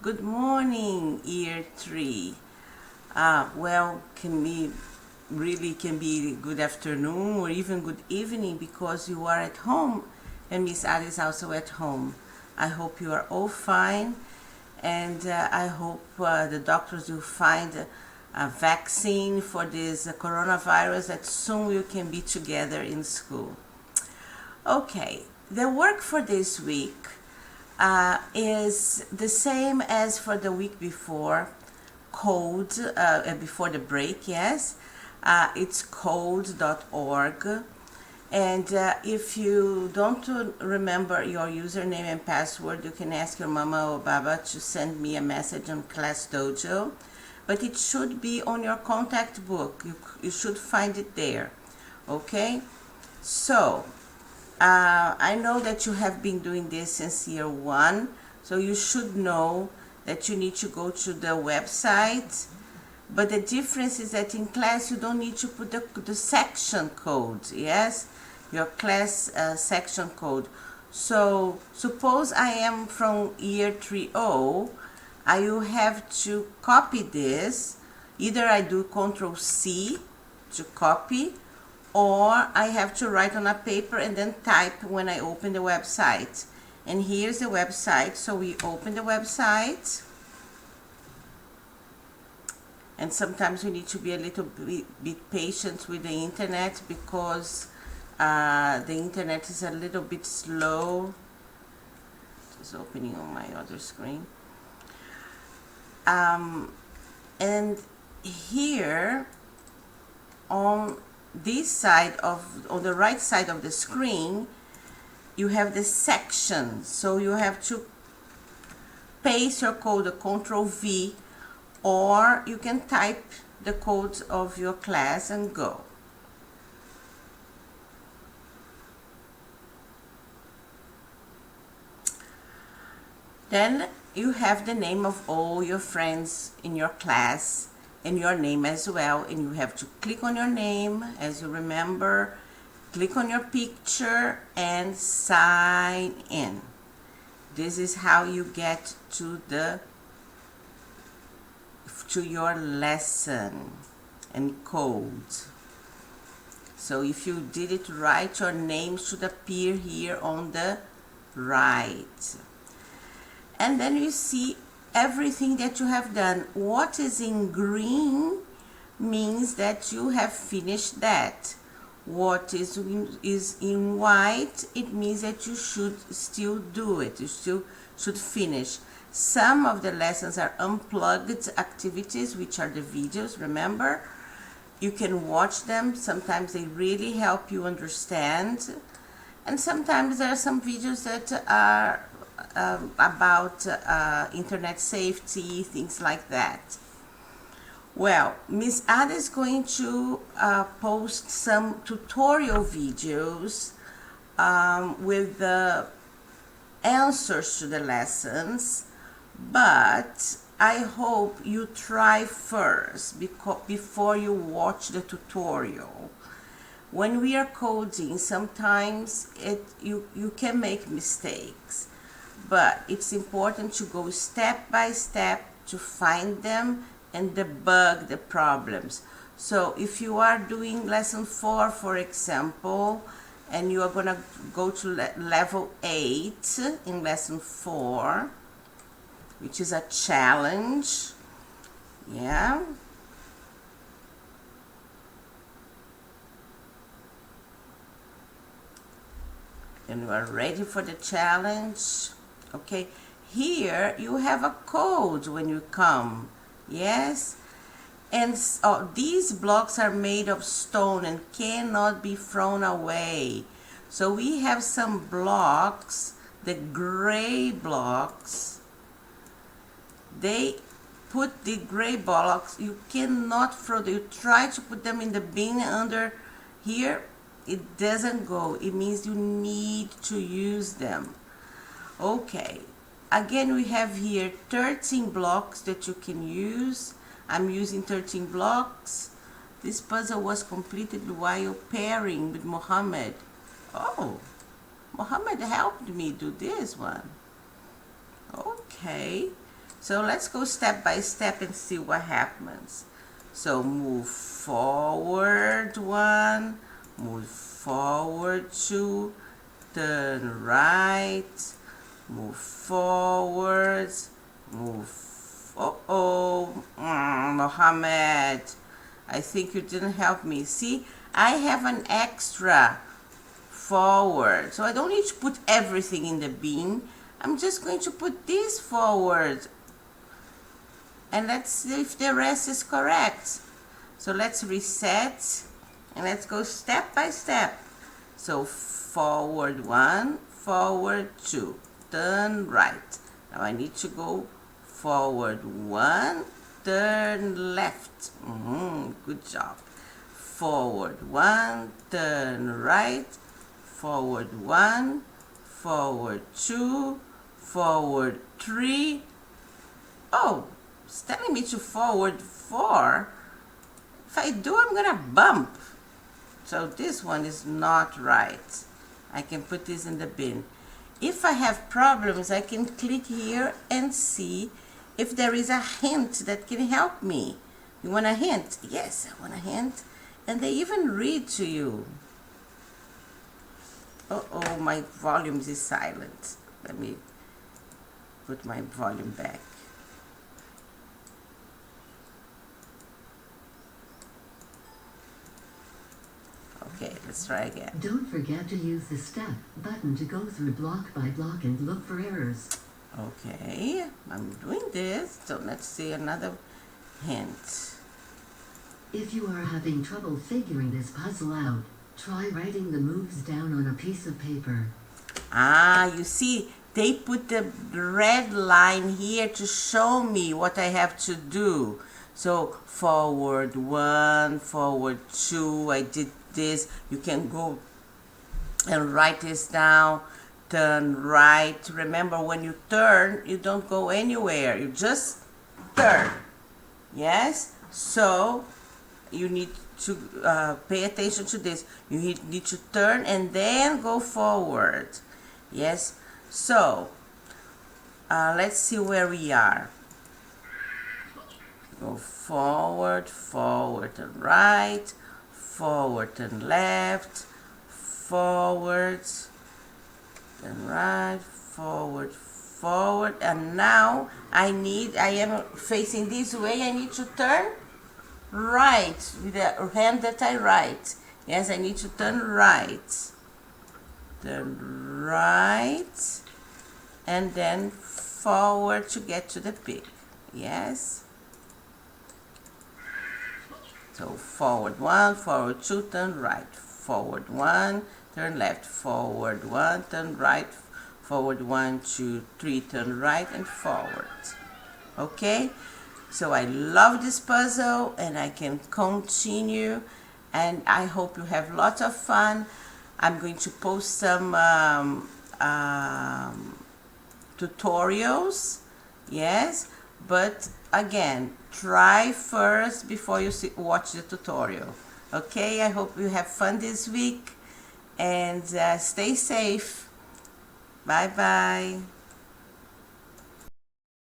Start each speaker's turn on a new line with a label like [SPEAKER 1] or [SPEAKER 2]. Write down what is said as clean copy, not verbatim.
[SPEAKER 1] Good morning, year 3. Can be good afternoon or even good evening because you are at home and Miss Ali is also at home. I hope you are all fine, and I hope the doctors will find a vaccine for this coronavirus that soon we can be together in school. Okay, the work for this week is the same as for the week before. Code before the break, yes. It's code.org. And if you don't remember your username and password, you can ask your mama or baba to send me a message on Class Dojo. But it should be on your contact book. You should find it there. Okay? So, I know that you have been doing this since year 1, so you should know that you need to go to the website. But the difference is that in class you don't need to put the section code, yes? Your class section code. So suppose I am from year 3.0, I will have to copy this. Either I do Control C to copy, or I have to write on a paper and then type when I open the website. And here's the website. So we open the website. And sometimes we need to be a little bit patient with the internet because the internet is a little bit slow. Just opening on my other screen. And here on this side on the right side of the screen, you have the sections. So you have to paste your code, Control V, or you can type the codes of your class and go. Then you have the name of all your friends in your class and your name as well, and you have to click on your name as you remember, click on your picture and sign in. This is how you get to your lesson and code. So if you did it right, your name should appear here on the right. And then you see everything that you have done. What is in green means that you have finished that. What is in white, it means that you should still do it. You still should finish. Some of the lessons are unplugged activities, which are the videos, remember? You can watch them. Sometimes they really help you understand. And sometimes there are some videos that are about internet safety, things like that. Well, Miss Ada is going to post some tutorial videos with the answers to the lessons, but I hope you try first before you watch the tutorial. When we are coding, sometimes you can make mistakes, but it's important to go step by step to find them and debug the problems. So if you are doing lesson 4, for example, and you are going to go to level 8 in lesson 4, which is a challenge, yeah. And you are ready for the challenge. Okay, here you have a code when you come, yes? And these blocks are made of stone and cannot be thrown away. So we have some blocks, the gray blocks. They put the gray blocks, you cannot throw them. You try to put them in the bin under here, it doesn't go. It means you need to use them. Okay, again we have here 13 blocks that you can use. I'm using 13 blocks. This puzzle was completed while pairing with Mohammed. Oh, Mohammed helped me do this one. Okay, So let's go step by step and see what happens. So move forward 1, move forward 2, turn right, move forward, move, Mohammed, I think you didn't help me. See, I have an extra forward, so I don't need to put everything in the bin. I'm just going to put this forward, and let's see if the rest is correct. So let's reset, and let's go step by step. So forward 1, forward 2, turn right. Now I need to go forward 1, turn left. Good job. Forward 1, turn right, forward 1, forward 2, forward 3. Oh, it's telling me to forward 4. If I do, I'm gonna bump. So this one is not right. I can put this in the bin. If I have problems, I can click here and see if there is a hint that can help me. You want a hint? Yes, I want a hint. And they even read to you. Uh-oh, my volume is silent. Let me put my volume back. Okay, let's try again.
[SPEAKER 2] Don't forget to use the step button to go through block by block and look for errors.
[SPEAKER 1] Okay, I'm doing this. So let's see another hint.
[SPEAKER 2] If you are having trouble figuring this puzzle out, try writing the moves down on a piece of paper.
[SPEAKER 1] Ah, you see, they put the red line here to show me what I have to do. So forward 1, forward 2, I did this. You can go and write this down. Turn right. Remember, when you turn, you don't go anywhere. You just turn. Yes? So you need to pay attention to this. You need to turn and then go forward. Yes? So let's see where we are. Go forward, forward and right, forward and left, forward and right, forward, forward. And now I am facing this way. I need to turn right with the hand that I write. Yes, I need to turn right. Turn right and then forward to get to the pig. Yes. So forward 1, forward 2, turn right. Forward 1, turn left. Forward 1, turn right. Forward 1, 2, 3, turn right and forward. Okay? So I love this puzzle and I can continue, and I hope you have lots of fun. I'm going to post some tutorials, yes, but again, try first before you watch the tutorial. Okay, I hope you have fun this week, and stay safe. Bye bye.